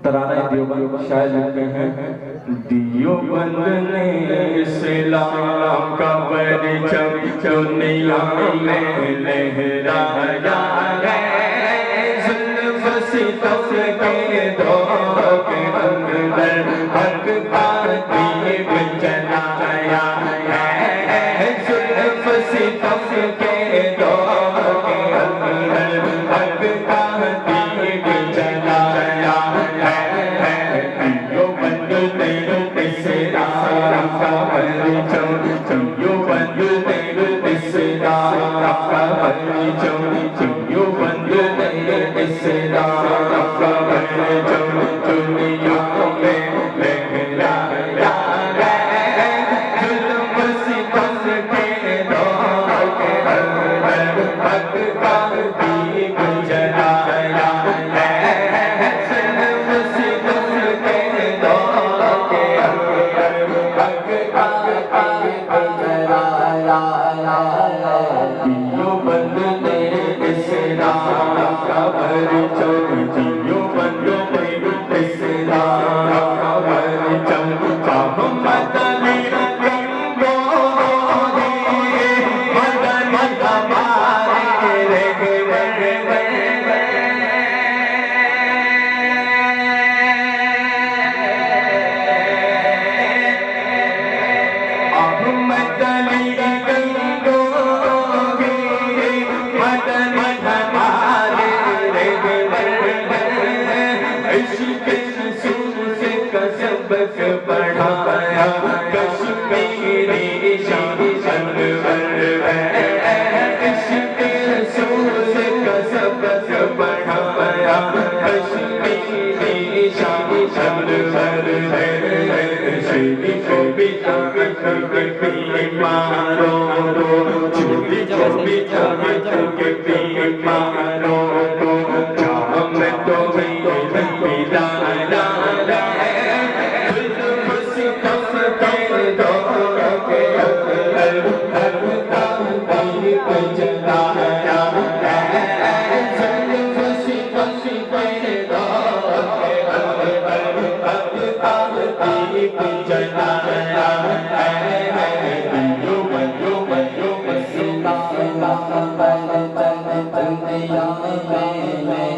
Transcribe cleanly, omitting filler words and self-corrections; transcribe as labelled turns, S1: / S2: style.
S1: ترانہ دیوبند شاعر لکھتے ہیں دیوبند نے اسلام کا پرچم دنیا میں لہرایا ہے ظلم ستم کے دور کے اندر حق کا دیپ جلایا ہے ظلم ستم کے دور کے اندر حق کا دیپ جلایا ہے دیوبند نے اسلام کا پرچم دیوبند نے اسلام کا پرچم دیوبند نے اسلام کا پرچم دنیا میں لہرایا ہے ظلم ستم کے دور کے اندر حق کا دیپ جلایا ہے ظلم ستم کے دور کے اندر حق کا دیپ جلایا دیوبند نے اسلام کا پرچم دیوبند نے اسلام کا پرچم محمد علی گنگوہی مدن ہمارے رہبر محمد علی گنگوہی مدن ہمارے رہبر عشق رسول کا سبق پڑھایا کشمیری شان انور ہے عشق رسول کا سبق پڑھایا کشمیری شان انور ہے شیری کو بچا کے بیماروں کو چھوٹی کو بچا کے بیماروں کو جہاں میں تو
S2: دنیا میں